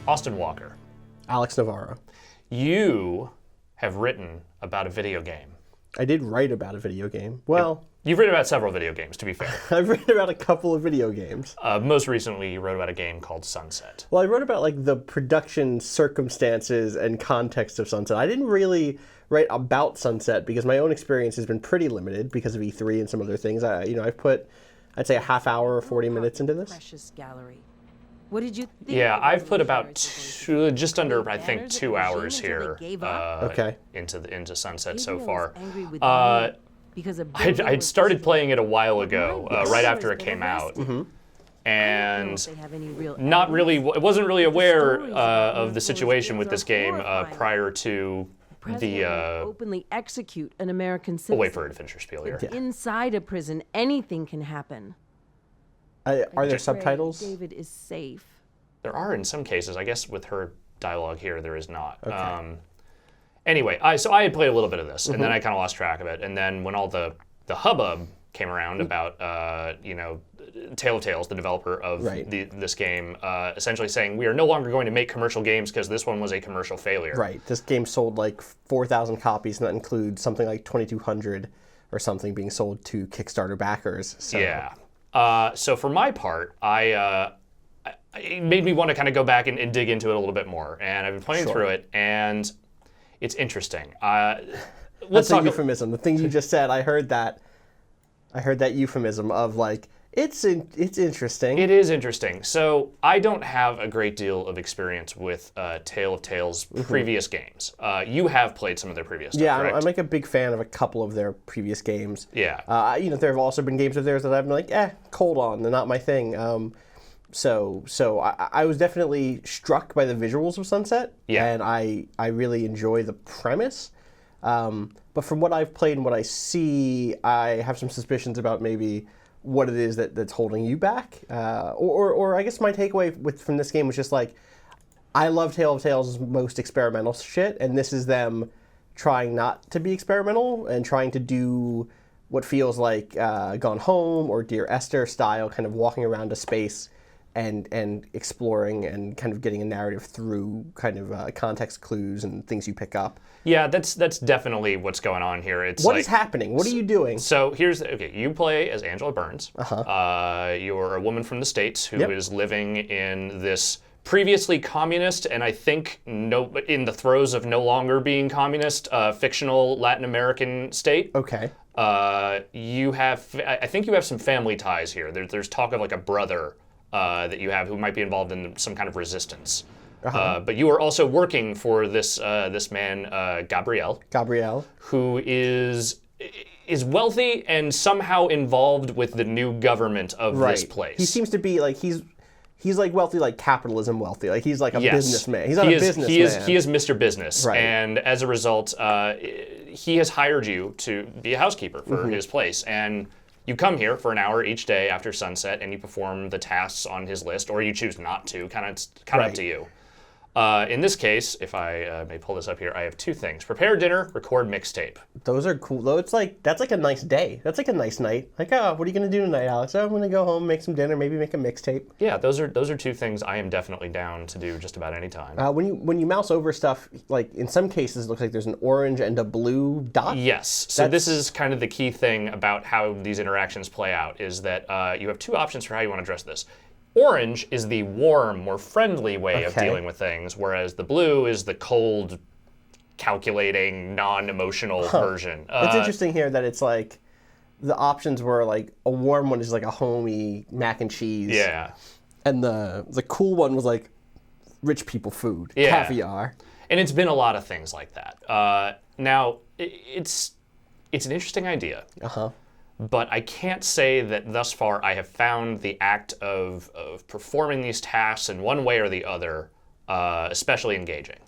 Austin Walker, Alex Navarro. you have written about a video game. I did write about a video game. Well, You've written about several video games, to be fair. I've written about a couple of video games. Most recently, you wrote about a game called Sunset. Well, I wrote about like the production circumstances and context of Sunset. I didn't really write about Sunset because my own experience has been pretty limited because of E3 and some other things. I've put, I'd say, a half hour or 40 minutes into this. Precious gallery. What did you think? Yeah, I've put about just under, I think, 2 hours here into Sunset so far. I'd started playing it a while ago, right after it came out, and wasn't really aware of the situation with this game prior to the. Openly execute an American citizen. We'll wait for it to finish your spiel here. Inside a prison, anything can happen. Are there subtitles? David is safe. There are in some cases. I guess with her dialogue here, there is not. Okay. Anyway, so I had played a little bit of this, and then I kind of lost track of it. And then when all the hubbub came around about, Tale of Tales, the developer of this game, essentially saying, we are no longer going to make commercial games because this one was a commercial failure. Right. This game sold like 4,000 copies, and that includes something like 2,200 or something being sold to Kickstarter backers. So. Yeah. So for my part, it made me want to kind of go back and dig into it a little bit more. And I've been playing through it, and it's interesting. That's a euphemism. The thing you just said, I heard that euphemism of like, it's interesting. It is interesting. So I don't have a great deal of experience with Tale of Tales' previous games. You have played some of their previous stuff, correct? I'm like a big fan of a couple of their previous games. Yeah. There have also been games of theirs that I've been like, cold on. They're not my thing. So I was definitely struck by the visuals of Sunset, and I really enjoy the premise. But from what I've played and what I see, I have some suspicions about maybe what it is that's holding you back. Or I guess my takeaway from this game was just like, I love Tale of Tales' most experimental shit, and this is them trying not to be experimental and trying to do what feels like Gone Home or Dear Esther style, kind of walking around a space and exploring and kind of getting a narrative through kind of context clues and things you pick up. Yeah, that's definitely what's going on here. What is happening? What are you doing? So you play as Angela Burns. You're a woman from the States who is living in this previously communist, and I think in the throes of no longer being communist, fictional Latin American state. Okay. I think you have some family ties here. There's talk of like a brother that you have who might be involved in some kind of resistance. But you are also working for this man, Gabriel, who is wealthy and somehow involved with the new government of this place. He seems to be like he's like wealthy, like capitalism wealthy. Like he's like a businessman. He's not a businessman. He is Mr. Business, and as a result, he has hired you to be a housekeeper for his place, and you come here for an hour each day after sunset, and you perform the tasks on his list, or you choose not to. Kind of up to you. In this case, if I may pull this up here, I have two things: prepare dinner, record mixtape. Those are cool. Though that's like a nice day. That's like a nice night. Like, what are you gonna do tonight, Alex? I'm gonna go home, make some dinner, maybe make a mixtape. Yeah, those are two things I am definitely down to do just about any time. When you mouse over stuff, like in some cases, it looks like there's an orange and a blue dot. Yes. So this is kind of the key thing about how these interactions play out: is that you have two options for how you want to address this. Orange is the warm, more friendly way of dealing with things, whereas the blue is the cold, calculating, non-emotional version. It's interesting here that it's like the options were like a warm one is like a homey mac and cheese. Yeah. And the cool one was like rich people food, caviar. And it's been a lot of things like that. Now, it's an interesting idea. But I can't say that thus far I have found the act of performing these tasks in one way or the other especially engaging.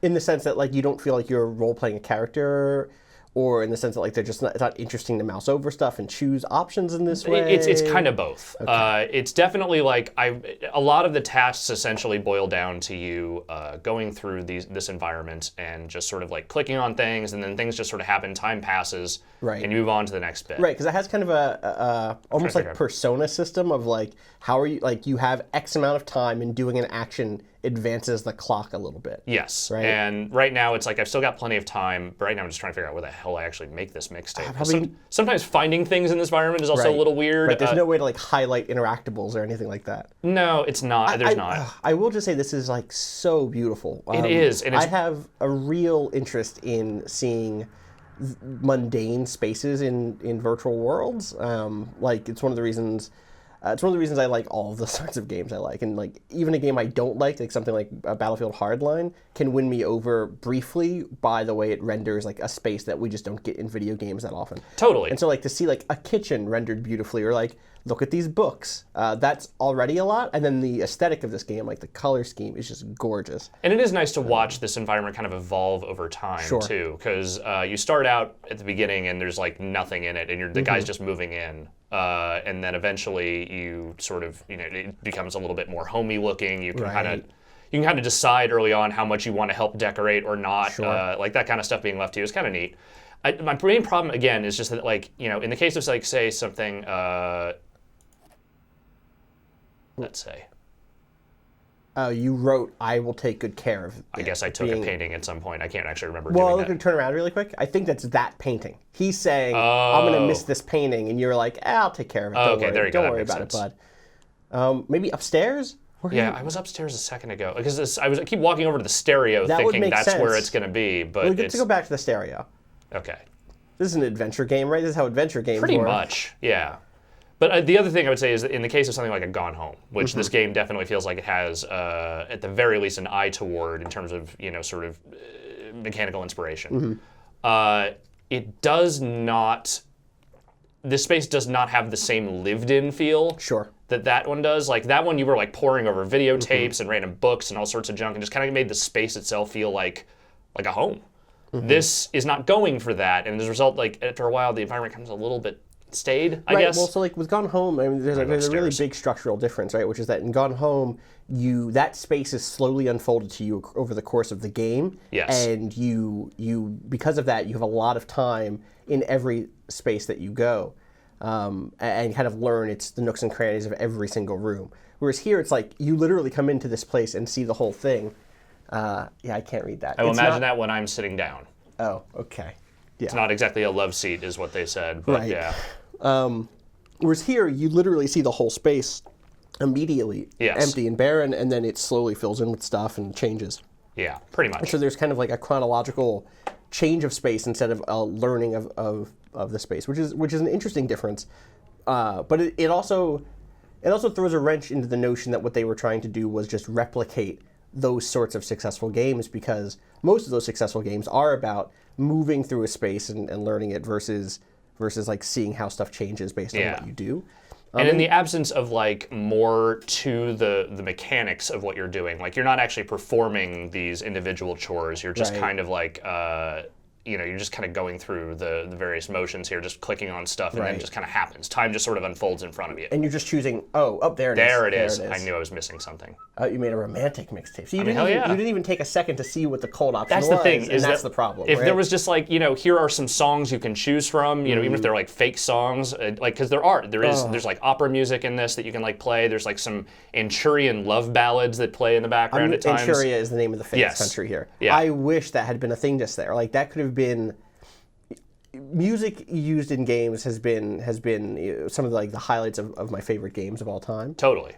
In the sense that like you don't feel like you're role-playing a character, or in the sense that like it's not interesting to mouse over stuff and choose options in this way? It's kind of both. Okay. It's definitely like a lot of the tasks essentially boil down to you going through this environment and just sort of like clicking on things, and then things just sort of happen, time passes, and you move on to the next bit. Right, because it has kind of a almost like persona system of like, how are you, like you have X amount of time in doing an action advances the clock a little bit. Yes, right? And right now it's like I've still got plenty of time, but right now I'm just trying to figure out where the hell I actually make this mixtape. Sometimes finding things in this environment is also a little weird. Right. There's no way to like highlight interactables or anything like that. No, it's not. There's not. I will just say this is like so beautiful. It is, and I have a real interest in seeing mundane spaces in virtual worlds. Like it's one of the reasons. It's one of the reasons I like all of the sorts of games I like, and like even a game I don't like something like Battlefield Hardline, can win me over briefly by the way it renders like a space that we just don't get in video games that often. Totally. And so like to see like a kitchen rendered beautifully, or like look at these books, that's already a lot. And then the aesthetic of this game, like the color scheme, is just gorgeous. And it is nice to watch this environment kind of evolve over time too, because you start out at the beginning and there's like nothing in it, and the guy's just moving in. And then eventually you sort of, it becomes a little bit more homey looking. You can kind of decide early on how much you want to help decorate or not. Like that kind of stuff being left to you is kind of neat. My main problem again is just that, like, in the case of like say something, let's say. You wrote, "I will take good care of it." I guess I took a painting at some point. I can't actually remember doing that. Well, turn around really quick. I think that's that painting. He's saying, "I'm going to miss this painting," and you're like, "I'll take care of it. Don't worry. There you go. Don't worry about it, bud." Maybe upstairs? I was upstairs a second ago because I keep walking over to the stereo thinking that's where it's going to be. But we get to go back to the stereo. Okay. This is an adventure game, right? This is how adventure games work. Pretty much, yeah. But the other thing I would say is that in the case of something like a Gone Home, which this game definitely feels like it has, at the very least, an eye toward in terms of, sort of mechanical inspiration. It does not, this space does not have the same lived-in feel that one does. Like that one you were like poring over videotapes and random books and all sorts of junk and just kind of made the space itself feel like a home. This is not going for that, and as a result, like after a while, the environment becomes a little bit stayed, I guess. Well, so like with Gone Home, I mean, there's a really big structural difference, right? Which is that in Gone Home, that space is slowly unfolded to you over the course of the game. Yes. And you because of that, you have a lot of time in every space that you go, and kind of learn the nooks and crannies of every single room. Whereas here, it's like you literally come into this place and see the whole thing. I can't read that. I will imagine that when I'm sitting down. Oh, okay. Yeah. It's not exactly a love seat, is what they said, but yeah. Whereas here, you literally see the whole space immediately empty and barren, and then it slowly fills in with stuff and changes. Yeah, pretty much. So there's kind of like a chronological change of space instead of a learning of the space, which is an interesting difference. But it also throws a wrench into the notion that what they were trying to do was just replicate those sorts of successful games, because most of those successful games are about moving through a space and learning it versus like seeing how stuff changes based on what you do. And in the absence of like more to the mechanics of what you're doing, like you're not actually performing these individual chores, you're just kind of like, you're just kind of going through the various motions here, just clicking on stuff, and then it just kind of happens. Time just sort of unfolds in front of you. And you're just choosing, there it is. There it is. I knew I was missing something. You made a romantic mixtape. So you didn't even take a second to see what the cold option was. That's the thing. That's the problem. If there was just like, here are some songs you can choose from, even if they're like fake songs, because there's like opera music in this that you can like play. There's like some Anchurian love ballads that play in the background at times. Anchuria is the name of the famous country here. Yeah. I wish that had been a thing just there. Like that could have been. Music used in games has been some of the highlights of my favorite games of all time. Totally.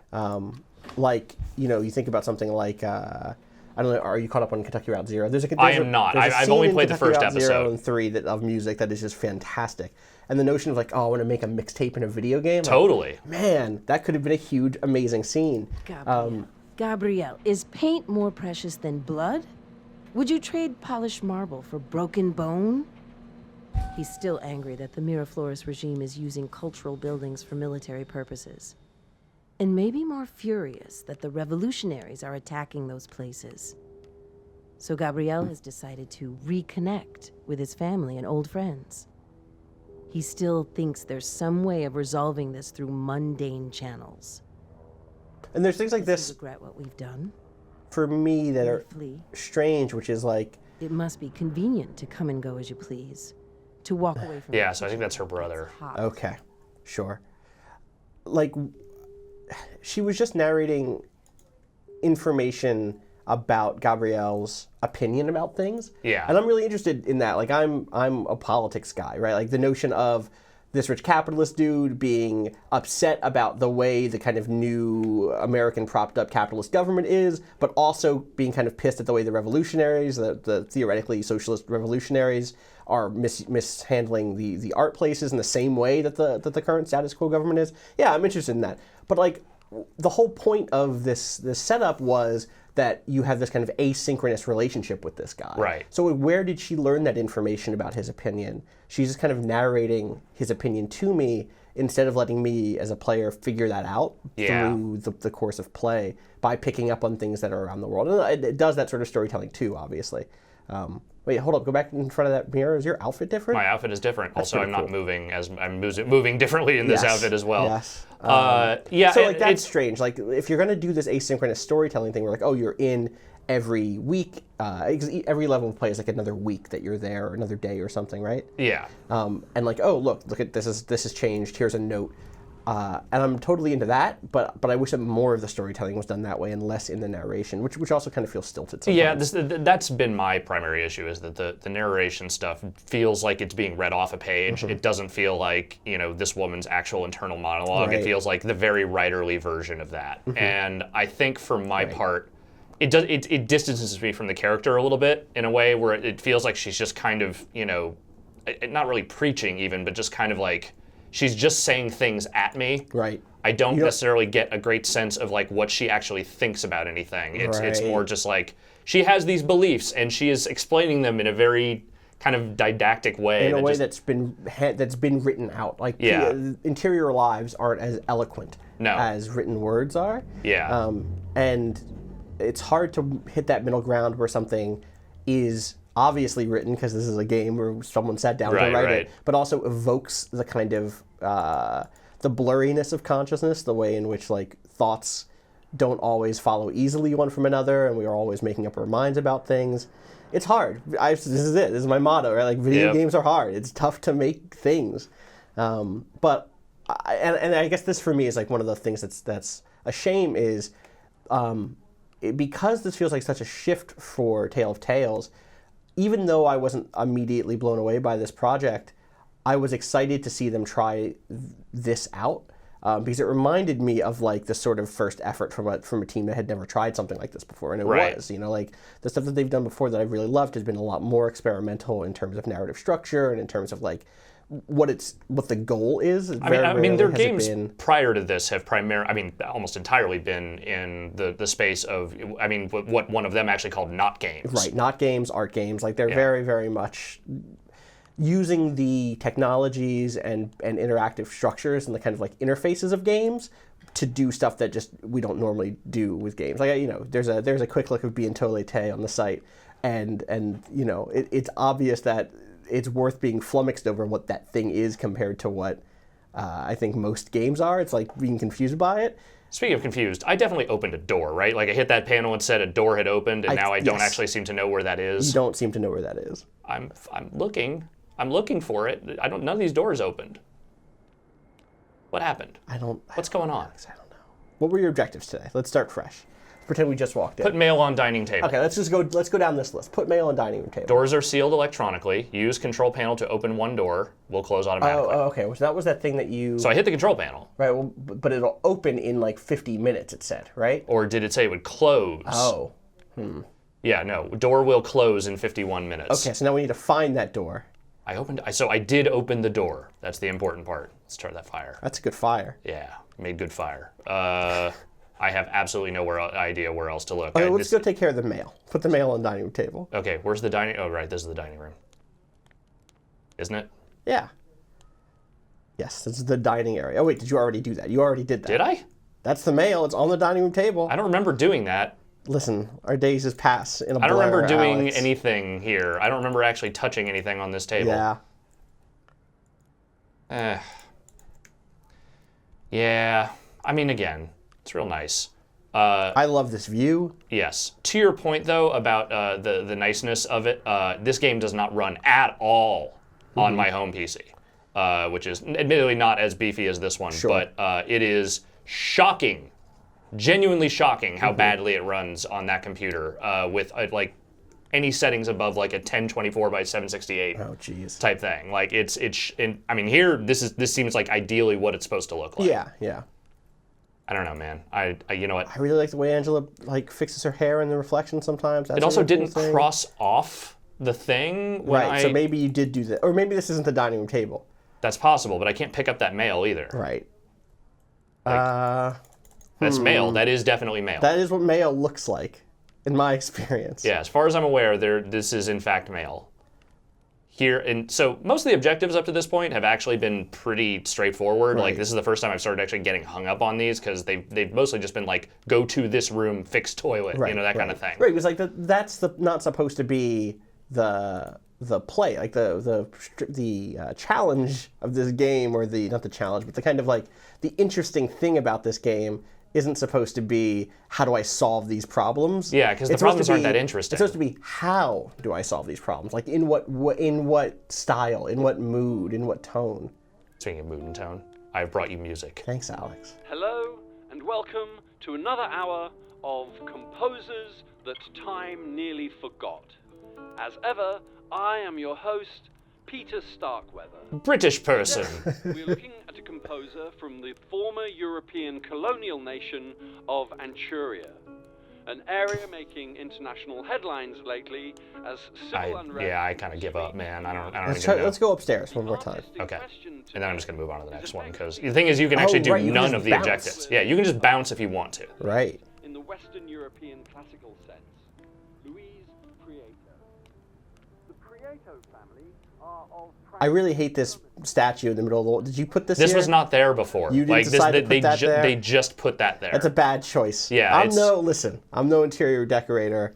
You think about something like I don't know. Are you caught up on Kentucky Route Zero? I am not. I've only played the first episode. 0 and 3 of music that is just fantastic, and the notion of like, I want to make a mixtape in a video game. Totally. Like, man, that could have been a huge, amazing scene. Gabrielle, is paint more precious than blood? Would you trade polished marble for broken bone? He's still angry that the Miraflores regime is using cultural buildings for military purposes. And maybe more furious that the revolutionaries are attacking those places. So Gabrielle has decided to reconnect with his family and old friends. He still thinks there's some way of resolving this through mundane channels. And there's things like Does this he regret what we've done? For me that are Flee. strange, which is like... It must be convenient to come and go as you please. To walk away from... Yeah, so I think that's her brother. Okay, sure. Like, she was just narrating information about Gabrielle's opinion about things. Yeah. And I'm really interested in that. Like, I'm a politics guy, right? Like, the notion of this rich capitalist dude being upset about the way the kind of new American propped up capitalist government is, but also being kind of pissed at the way the revolutionaries, the theoretically socialist revolutionaries, are mishandling the art places in the same way that the current status quo government is. Yeah, I'm interested in that. But like, the whole point of this setup was that you have this kind of asynchronous relationship with this guy. Right. So where did she learn that information about his opinion? She's just kind of narrating his opinion to me instead of letting me as a player figure that out through the course of play by picking up on things that are around the world. And it does that sort of storytelling too, obviously. Wait, hold up. Go back in front of that mirror. Is your outfit different? My outfit is different. That's also, I'm not cool. moving I'm moving differently in this outfit as well. Yes. Yeah. So like that's strange. Like if you're going to do this asynchronous storytelling thing, where like, oh, you're in every week. Every level of play is like another week that you're there, or another day, or something, right? Yeah. And like, oh, look at this has changed. Here's a note. And I'm totally into that, but I wish that more of the storytelling was done that way and less in the narration, which also kind of feels stilted sometimes. Yeah, that's been my primary issue, is that the narration stuff feels like it's being read off a page. It doesn't feel like, this woman's actual internal monologue. Right. It feels like the very writerly version of that. And I think for my part, it distances me from the character a little bit in a way where it feels like she's just kind of, not really preaching even, but just kind of like, she's just saying things at me. Right. I don't necessarily get a great sense of like what she actually thinks about anything. It's more just like she has these beliefs and she is explaining them in a very kind of didactic way. In a way that's been written out. Like interior lives aren't as eloquent as written words are. Yeah. And it's hard to hit that middle ground where something is obviously written because this is a game where someone sat down to write it, but also evokes the kind of the blurriness of consciousness, the way in which like thoughts don't always follow easily one from another, and we are always making up our minds about things. It's hard. This is it. This is my motto, right? Like video games are hard. It's tough to make things, but I guess this for me is like one of the things that's a shame is because this feels like such a shift for Tale of Tales. Even though I wasn't immediately blown away by this project, I was excited to see them try this out because it reminded me of like the sort of first effort from a team that had never tried something like this before, and it was, like the stuff that they've done before that I've really loved has been a lot more experimental in terms of narrative structure and in terms of like what the goal is. I mean, their games prior to this have almost entirely been in the space of, what one of them actually called not games. Right, not games, art games. Like they're very, very much using the technologies and interactive structures and the kind of like interfaces of games to do stuff that just we don't normally do with games. Like there's a quick look of Bientôt l'été on the site, and it's obvious that it's worth being flummoxed over what that thing is compared to what I think most games are. It's like being confused by it. Speaking of confused, I definitely opened a door, right? Like I hit that panel and said a door had opened, and now I don't actually seem to know where that is. You don't seem to know where that is. I'm looking. I'm looking for it. None of these doors opened. What happened? What's going on? I don't know. What were your objectives today? Let's start fresh. Pretend we just walked in. Put mail on dining table. Okay, let's go down this list. Put mail on dining room table. Doors are sealed electronically. Use control panel to open one door. Will close automatically. Oh, okay. So that was that thing that you... So I hit the control panel. Right, well, but it'll open in like 50 minutes, it said, right? Or did it say it would close? Oh. Yeah, no. Door will close in 51 minutes. Okay, so now we need to find that door. I did open the door. That's the important part. Let's start that fire. That's a good fire. Yeah, made good fire. I have absolutely no idea where else to look. Okay, let's go take care of the mail. Put the mail on the dining room table. Okay, where's the dining? Oh, right, this is the dining room. Isn't it? Yeah. Yes, this is the dining area. Oh, wait, did you already do that? You already did that. Did I? That's the mail. It's on the dining room table. I don't remember doing that. Listen, our days just pass in a blur, I don't remember doing Alex. anything here. I don't remember actually touching anything on this table. Yeah. Yeah. I mean, again, it's real nice. I love this view. Yes. To your point, though, about the niceness of it, this game does not run at all on my home PC, which is admittedly not as beefy as this one, but it is shocking genuinely shocking how badly it runs on that computer with like any settings above like a 1024 by 768 type thing. Like I mean, here this seems like ideally what it's supposed to look like. Yeah. I don't know, man. I you know what? I really like the way Angela like fixes her hair in the reflection sometimes. That's it also really didn't cool cross off the thing. Right. So maybe you did do that, or maybe this isn't the dining room table. That's possible, but I can't pick up that mail either. Right. That's mail. That is definitely mail. That is what mail looks like, in my experience. Yeah, as far as I'm aware, this is in fact mail. Here, and so most of the objectives up to this point have actually been pretty straightforward. Right. Like this is the first time I've started actually getting hung up on these because they've mostly just been like, go to this room, fix toilet, that kind of thing. Right, because like that's not supposed to be the play, like the challenge of this game, or not the challenge, but the kind of like the interesting thing about this game isn't supposed to be how do I solve these problems. Yeah, because the problems aren't that interesting. It's supposed to be how do I solve these problems, like in what style, in what mood, in what tone. Speaking of mood and tone, I've brought you music. Thanks, Alex. Hello and welcome to another hour of Composers That Time Nearly Forgot. As ever, I am your host, Peter Starkweather. British person. We're looking at a composer from the former European colonial nation of Anchuria, an area making international headlines lately as civil unrest. I kind of give up, man. I don't Let's even know. Let's go upstairs one more time. Okay. And then I'm just going to move on to the next one, because the thing is you can actually do none of the objectives. Yeah, you can just bounce if you want to. Right. In the Western European classical sense, Louise Prieto. The Prieto family are of... I really hate this statue in the middle of the... Did you put this This here? was not there before. You didn't decide to put that there? They just put that there. That's a bad choice. Yeah, I'm no interior decorator.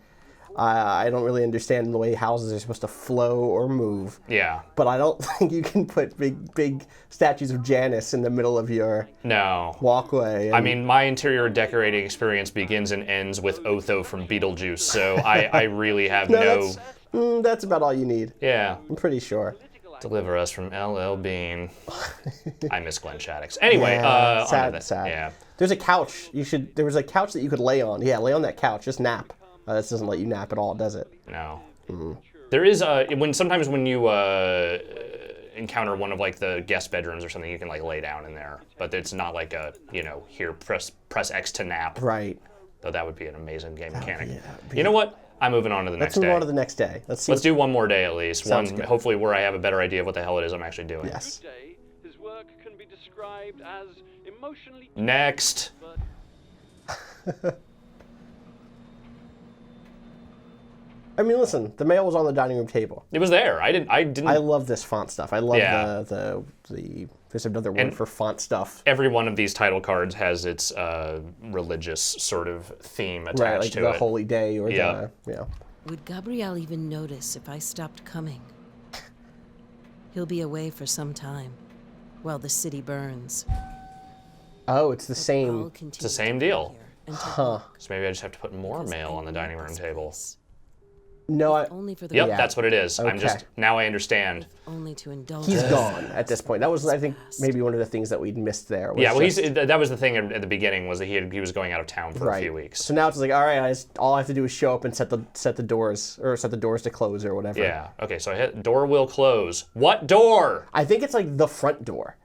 I don't really understand the way houses are supposed to flow or move. Yeah. But I don't think you can put big statues of Janus in the middle of your walkway. I mean, my interior decorating experience begins and ends with Otho from Beetlejuice, so I really have that's about all you need. Yeah. I'm pretty sure. Deliver us from L.L. Bean. I miss Glenn Shaddix. Anyway, sad. Yeah. There's a couch. There was a couch that you could lay on. Yeah, lay on that couch. Just nap. This doesn't let you nap at all, does it? No. There is sometimes when you encounter one of like the guest bedrooms or something, you can like lay down in there, but it's not like here press X to nap. Right. Though that would be an amazing game mechanic. You know what? I'm moving on to the next day. Let's move on to the next day. Let's do one more day at least. Sounds good. Hopefully where I have a better idea of what the hell it is I'm actually doing. Yes. Today, his work can be described as emotionally... Next. I mean, listen, the mail was on the dining room table. It was there. I didn't. I love this font stuff. I love the there's another word for font stuff. Every one of these title cards has its religious sort of theme attached right, like to the it. holy day or Would Gabriel even notice if I stopped coming? He'll be away for some time, while the city burns. Oh, it's the same. It's the same deal. Huh. So maybe I just have to put more mail on the dining room table. No, That's what it is. Okay. Now I understand. Only to indulge. He's gone at this point. That was, I think, maybe one of the things that we'd missed there. That was the thing at the beginning, was that he was going out of town for a few weeks. So now it's like, all right, all I have to do is show up and set the doors to close or whatever. Yeah. Okay. So I hit door will close. What door? I think it's like the front door.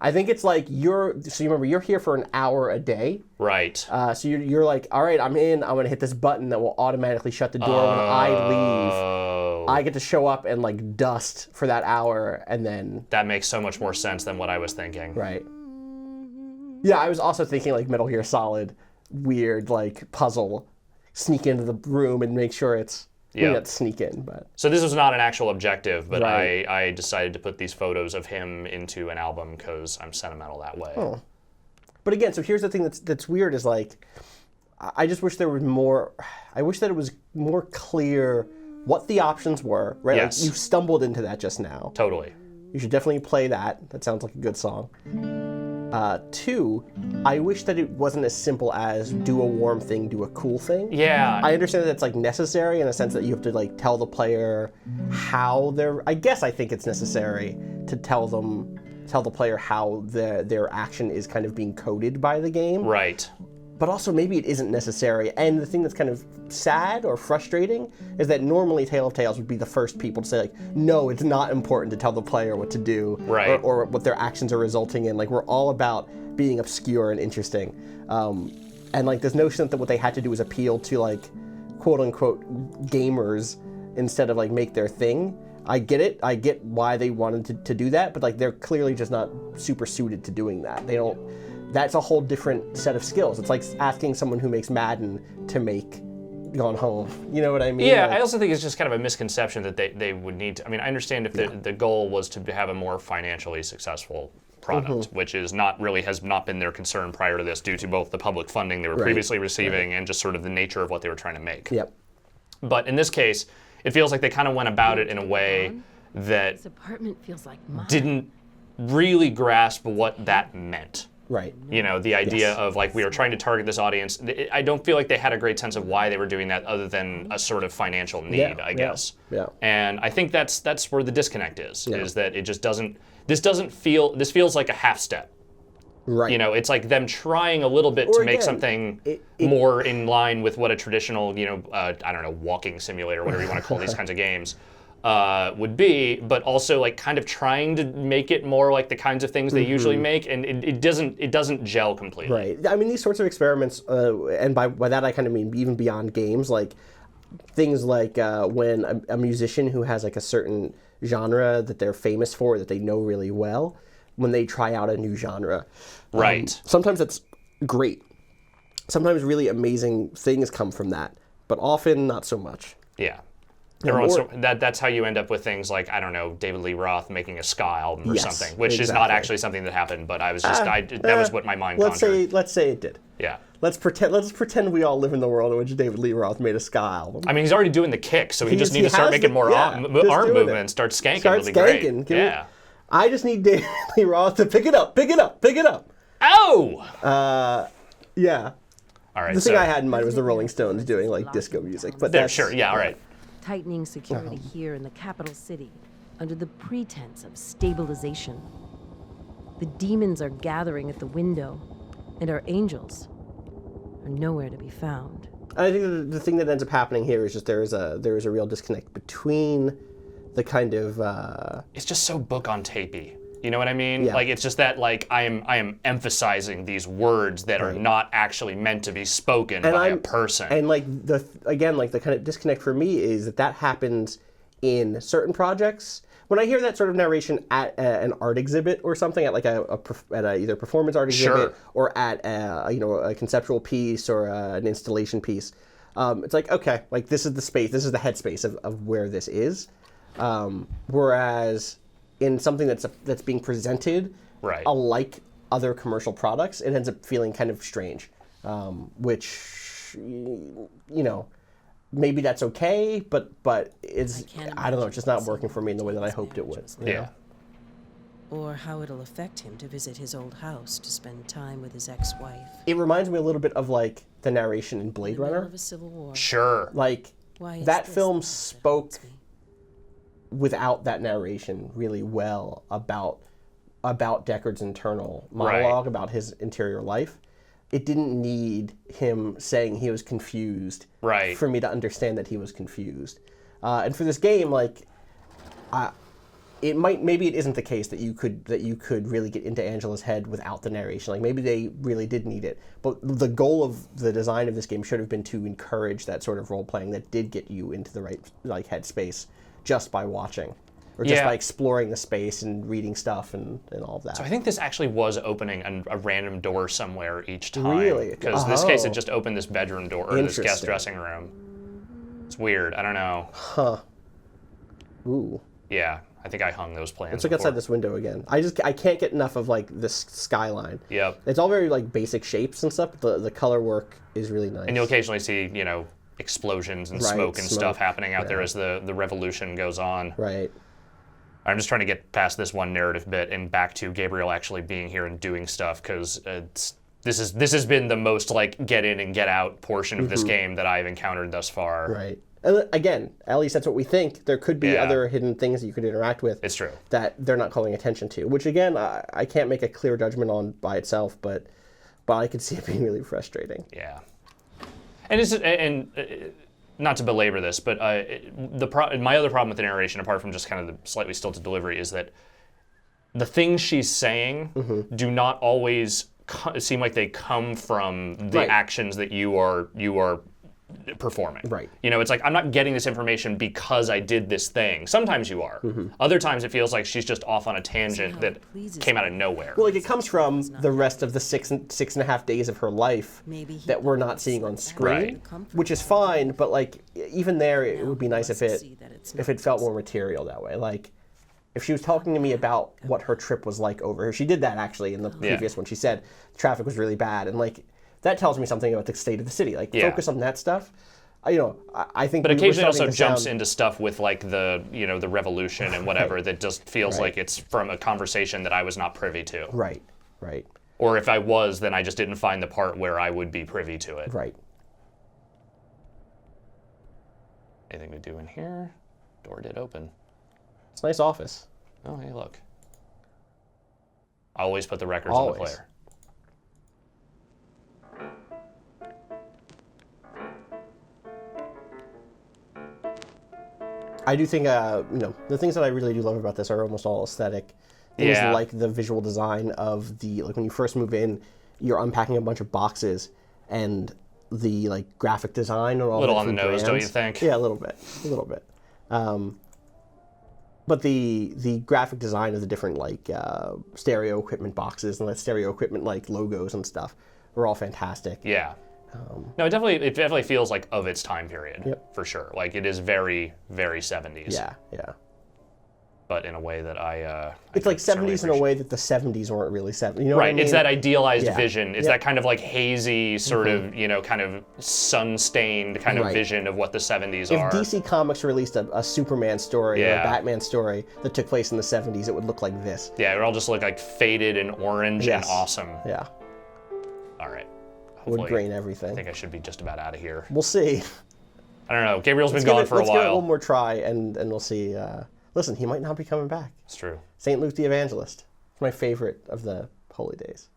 I think it's like so you remember you're here for an hour a day. Right. So you're like, all right, I'm in. I'm gonna hit this button that will automatically shut the door when I leave. I get to show up and like dust for that hour, and then. That makes so much more sense than what I was thinking. Right. Yeah, I was also thinking like Metal Gear Solid, weird like puzzle, sneak into the room and make sure it's. Yeah. Not sneak in, but. So this was not an actual objective, but right. I decided to put these photos of him into an album because I'm sentimental that way. Oh. But again, so here's the thing that's weird is like, I just wish there was more. I wish that it was more clear what the options were. Right? Yes. Like you stumbled into that just now. Totally. You should definitely play that. That sounds like a good song. 2, I wish that it wasn't as simple as do a warm thing, do a cool thing. Yeah. I understand that it's like necessary in a sense that you have to like tell the player how I think it's necessary to tell the player how their action is kind of being coded by the game. Right. but also maybe it isn't necessary. And the thing that's kind of sad or frustrating is that normally Tale of Tales would be the first people to say, like, no, it's not important to tell the player what to do, right, or what their actions are resulting in. Like, we're all about being obscure and interesting. And like this notion that what they had to do was appeal to like quote unquote gamers instead of like make their thing. I get it. I get why they wanted to do that, but like they're clearly just not super suited to doing that. They don't. That's a whole different set of skills. It's like asking someone who makes Madden to make Gone Home. You know what I mean? Yeah, like, I also think it's just kind of a misconception that they would need to. I mean, I understand if the goal was to have a more financially successful product, which is has not been their concern prior to this due to both the public funding they were previously receiving and just sort of the nature of what they were trying to make. Yep. But in this case, it feels like they kind of went about it in a way that This apartment feels like mine. didn't really grasp what that meant. Right. You know, the idea of like we were trying to target this audience. I don't feel like they had a great sense of why they were doing that other than a sort of financial need, I guess. Yeah. And I think that's where the disconnect is that it just doesn't, this feels like a half step. Right. You know, it's like them trying a little bit to make something more in line with what a traditional, I don't know, walking simulator, whatever you want to call these kinds of games, would be, but also like kind of trying to make it more like the kinds of things they usually make, and it doesn't gel completely. Right. I mean, these sorts of experiments, and by that I kind of mean even beyond games, like things like when a musician who has like a certain genre that they're famous for, that they know really well, when they try out a new genre. Right. Sometimes it's great. Sometimes really amazing things come from that, but often not so much. Yeah. That's how you end up with things like, I don't know, David Lee Roth making a ska album or something, which is not actually something that happened, but I was just, that was what my mind conjured. Let's say it did. Yeah. Let's pretend we all live in the world in which David Lee Roth made a ska album. I mean, he's already doing the kick, so he just needs to start making more arm movement, start skanking. Start skanking. Yeah. I just need David Lee Roth to pick it up. Oh! Yeah. All right. The thing I had in mind was the Rolling Stones doing like disco music, but sure. Yeah. All right. Tightening security here in the capital city under the pretense of stabilization. The demons are gathering at the window, and our angels are nowhere to be found. I think the thing that ends up happening here is just there is a real disconnect between the kind of it's just so book on tapey. You know what I mean? Yeah. Like it's just that like I am emphasizing these words that are not actually meant to be spoken by a person. And like the kind of disconnect for me is that happens in certain projects. When I hear that sort of narration at an art exhibit or something, at like either performance art exhibit or at a conceptual piece or an installation piece, it's like, okay, like this is the space, this is the headspace of where this is. Whereas in something that's being presented alike other commercial products, it ends up feeling kind of strange, which maybe that's okay, but it's I don't know, it's just not working for me in the way that I hoped it would. Yeah. Or how it'll affect him to visit his old house to spend time with his ex-wife. It reminds me a little bit of like the narration in Blade Runner. Of a civil war. Sure. Like that film spoke without that narration really well about Deckard's internal monologue, about his interior life. It didn't need him saying he was confused for me to understand that he was confused. And for this game, like, maybe it isn't the case that you could really get into Angela's head without the narration. Like maybe they really did need it. But the goal of the design of this game should have been to encourage that sort of role playing that did get you into the right like headspace just by watching, or just by exploring the space and reading stuff and all of that. So I think this actually was opening a random door somewhere each time. Really? Because in this case, it just opened this bedroom door, or this guest dressing room. It's weird. I don't know. Huh. Ooh. Yeah, I think I hung those plans. Let's look outside this window again. I can't get enough of like this skyline. Yep. It's all very like basic shapes and stuff, but the color work is really nice. And you'll occasionally see, explosions and smoke and stuff happening out there as the revolution goes on. Right. I'm just trying to get past this one narrative bit and back to Gabriel actually being here and doing stuff, because this has been the most like get in and get out portion of this game that I've encountered thus far. Right. And again, at least that's what we think. There could be other hidden things that you could interact with. It's true. That they're not calling attention to, which again, I can't make a clear judgment on by itself, but but I could see it being really frustrating. Yeah. And not to belabor this, but my other problem with the narration, apart from just kind of the slightly stilted delivery, is that the things she's saying do not always seem like they come from the actions that you are performing. Right. You know, it's like, I'm not getting this information because I did this thing. Sometimes you are. Other times it feels like she's just off on a tangent that came out of nowhere. Well, like it comes from the rest of the six and a half days of her life that we're not seeing on screen, which is fine. But like even there, it would be nice if it felt more material that way. Like if she was talking to me about what her trip was like over here, she did that actually in the previous one. She said traffic was really bad, and like that tells me something about the state of the city. Like focus on that stuff. You know, I think. But occasionally also jumps into stuff with like the revolution and whatever that just feels like it's from a conversation that I was not privy to. Right. Or if I was, then I just didn't find the part where I would be privy to it. Right. Anything to do in here? Door did open. It's a nice office. Oh, hey, look. I always put the records on the player. I do think, the things that I really do love about this are almost all aesthetic. Things like the visual design of like when you first move in, you're unpacking a bunch of boxes, and the like graphic design and all. A little on the nose, don't you think? Yeah, a little bit. But the graphic design of the different like stereo equipment boxes and the stereo equipment like logos and stuff are all fantastic. Yeah. No, it definitely feels like of its time period, for sure. Like it is very, very 70s. Yeah. But in a way that it's like 70s in a way that the 70s weren't really 70s. You know what I mean? It's that idealized vision. It's that kind of like hazy sort of, kind of sun-stained kind of vision of what the 70s are. If DC Comics released a Superman story or a Batman story that took place in the 70s, it would look like this. Yeah, it would all just look like faded and orange and awesome. Yeah. All right. Would grain everything. I think I should be just about out of here. We'll see. I don't know. Gabriel's been gone for a while. Let's give it one more try, and we'll see. Listen, he might not be coming back. It's true. St. Luke the Evangelist. It's my favorite of the holy days.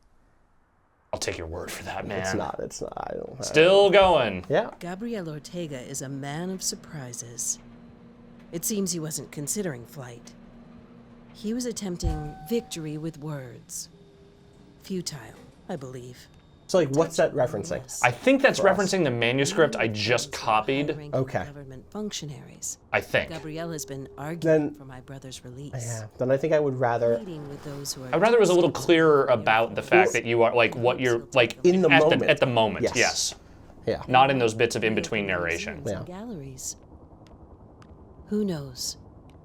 I'll take your word for that, man. It's not. Still going. Yeah. Gabriel Ortega is a man of surprises. It seems he wasn't considering flight. He was attempting victory with words. Futile, I believe. So, like, what's that referencing? I think that's referencing the manuscript I just copied. Okay. Government functionaries. I think. Gabrielle has been arguing for my brother's release. Yeah. Then I think I would rather. I'd rather it was a little clearer about the fact that you are like what you're like in the moment. At the moment. Yes. Yeah. Not in those bits of in-between narration. Yeah. Galleries. Who knows?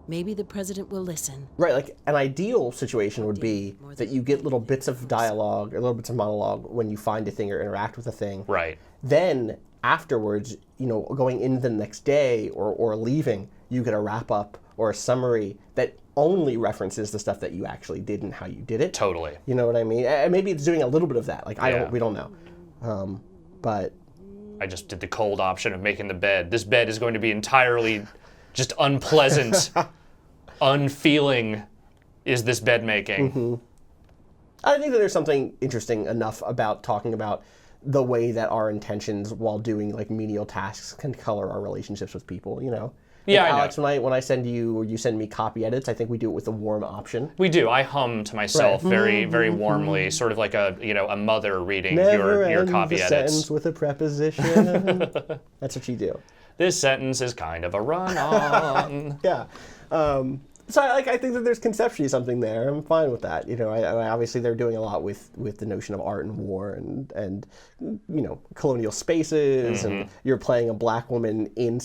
Maybe the president will listen. Right, like an ideal situation would be that you get little bits of dialogue or little bits of monologue when you find a thing or interact with a thing. Right. Then afterwards, going into the next day or leaving, you get a wrap up or a summary that only references the stuff that you actually did and how you did it. Totally. You know what I mean? And maybe it's doing a little bit of that. Like we don't know. But I just did the cold option of making the bed. This bed is going to be entirely just unpleasant. Unfeeling is this bed making. Mm-hmm. I think that there's something interesting enough about talking about the way that our intentions while doing like menial tasks can color our relationships with people, Yeah, like, Alex, when I send you or you send me copy edits, I think we do it with the warm option. We do. I hum to myself very, very warmly, sort of like a mother reading Never your end copy the edits. Sentence with a preposition. That's what you do. This sentence is kind of a run-on. Yeah. So I think that there's conceptually something there. I'm fine with that. I obviously they're doing a lot with the notion of art and war and colonial spaces, and you're playing a black woman in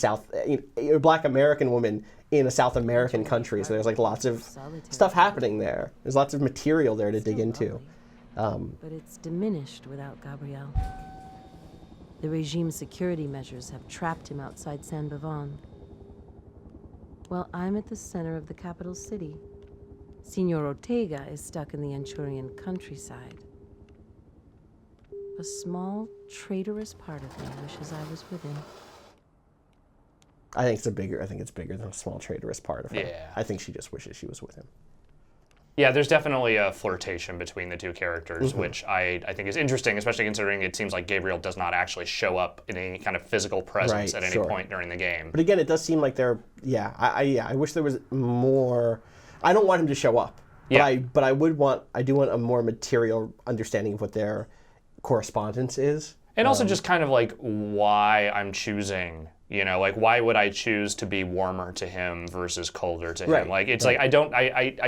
a black American woman in a South American country. So there's like lots of stuff happening there. There's lots of material there to dig into. But it's diminished without Gabriel. The regime's security measures have trapped him outside San Bavon. Well, I'm at the center of the capital city. Senor Ortega is stuck in the Anchurian countryside. A small, traitorous part of me wishes I was with him. I think it's bigger than a small traitorous part of her. Yeah. I think she just wishes she was with him. Yeah, there's definitely a flirtation between the two characters, which I think is interesting, especially considering it seems like Gabriel does not actually show up in any kind of physical presence at any point during the game. But again, it does seem like they're, I wish there was more. I don't want him to show up, but I do want a more material understanding of what their correspondence is. And also just kind of like why I'm choosing, like why would I choose to be warmer to him versus colder to him? Like it's like I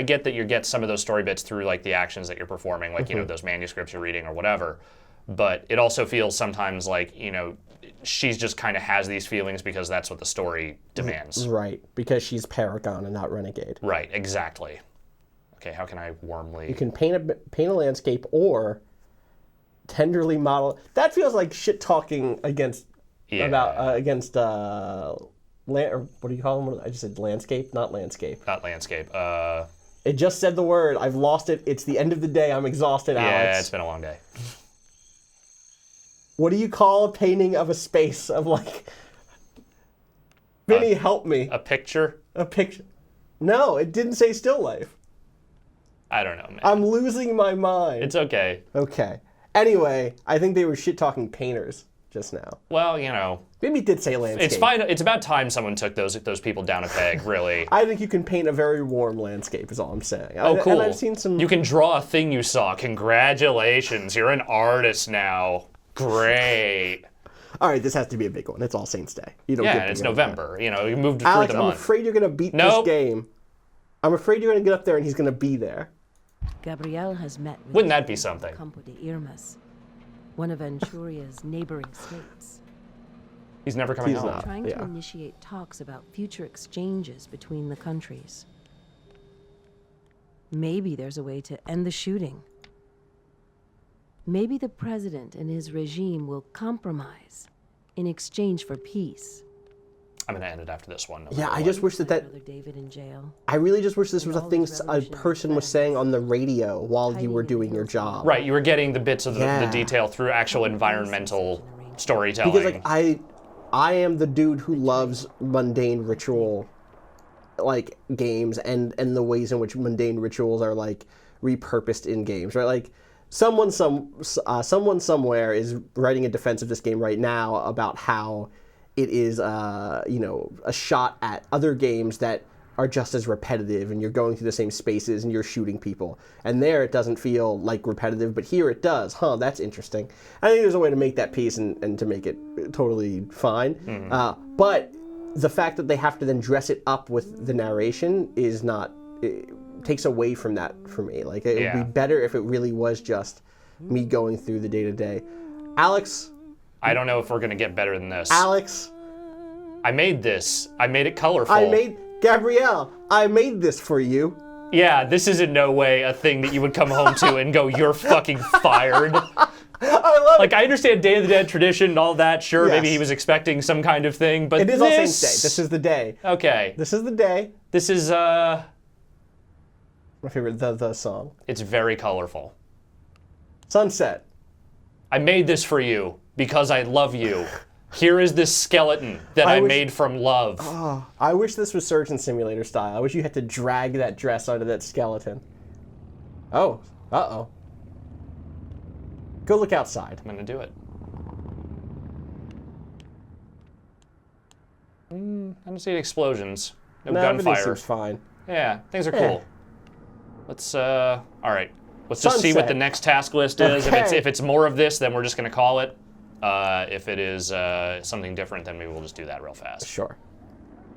get that you get some of those story bits through like the actions that you're performing, like those manuscripts you're reading or whatever. But it also feels sometimes like, she's just kind of has these feelings because that's what the story demands. Right, because she's Paragon and not Renegade. Right, exactly. Okay, how can I warmly... You can paint a landscape or tenderly model... That feels like shit-talking against... or what do you call them? I just said landscape, not landscape. Not landscape. It just said the word. I've lost it. It's the end of the day. I'm exhausted, Alex. Yeah, it's been a long day. What do you call a painting of a space of like... Vinny, help me. A picture? A picture. No, it didn't say still life. I don't know, man. I'm losing my mind. It's okay. Okay. Anyway, I think they were shit-talking painters just now. Well, Maybe it did say landscape. It's fine. It's about time someone took those people down a peg, really. I think you can paint a very warm landscape, is all I'm saying. Oh, cool. And I've seen some... You can draw a thing you saw. Congratulations. You're an artist now. Great. All right, this has to be a big one. It's All Saints Day. You don't and it's November. You moved Alex, through the month. I'm afraid you're going to beat this game. I'm afraid you're going to get up there and he's going to be there. Gabriel has met with Wouldn't that be something? Campo de Irmas, one of Anchuria's neighboring states. He's never coming home. Trying to initiate talks about future exchanges between the countries. Maybe there's a way to end the shooting. Maybe the president and his regime will compromise in exchange for peace. I'm going to end it after this one. I just wish that David in jail. I really just wish this was a thing a person was saying on the radio while you were doing your job. Right, you were getting the bits of the detail through actual environmental storytelling. Because like I am the dude who loves mundane ritual like games and the ways in which mundane rituals are like repurposed in games, right? Like someone somewhere is writing a defense of this game right now about how it is a shot at other games that are just as repetitive, and you're going through the same spaces and you're shooting people. And there it doesn't feel like repetitive, but here it does. That's interesting. I think there's a way to make that piece and to make it totally fine. Mm-hmm. But the fact that they have to then dress it up with the narration is not... It takes away from that for me. Like, it would be better if it really was just me going through the day-to-day. Alex... I don't know if we're going to get better than this. Alex... I made this. I made it colorful. Gabrielle, I made this for you. Yeah, this is in no way a thing that you would come home to and go, you're fucking fired. I love it. I understand Day of the Dead tradition and all that. Sure, maybe he was expecting some kind of thing, but it is All Saints Day. This is the day. Okay. This is the day. This is, my favorite, the song. It's very colorful. Sunset. I made this for you because I love you. Here is this skeleton that I made from love. Oh, I wish this was Surgeon Simulator style. I wish you had to drag that dress onto that skeleton. Oh, uh-oh. Go look outside. I'm going to do it. I don't see any explosions. No gunfire. Everything seems fine. Yeah, things are cool. Let's, all right. Let's just see what the next task list is. Okay. If it's more of this, then we're just going to call it. If it is something different, then maybe we'll just do that real fast. Sure.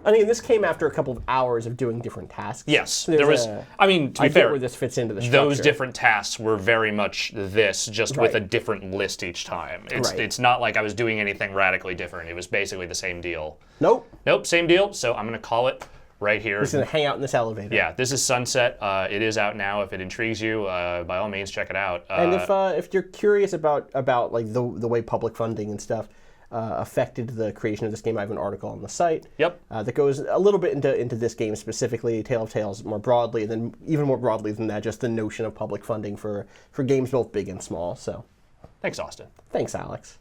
I mean, this came after a couple of hours of doing different tasks. Yes, there was. I mean, to be fair, where this fits into the structure. Those different tasks were very much this, just with a different list each time. It's not like I was doing anything radically different. It was basically the same deal. Nope, same deal. So I'm going to call it right here. Just going to hang out in this elevator. Yeah, this is Sunset. It is out now. If it intrigues you, by all means, check it out. And if you're curious about like the way public funding and stuff affected the creation of this game, I have an article on the site. Yep. That goes a little bit into this game specifically, Tale of Tales more broadly, and then even more broadly than that, just the notion of public funding for games both big and small. So, thanks, Austin. Thanks, Alex.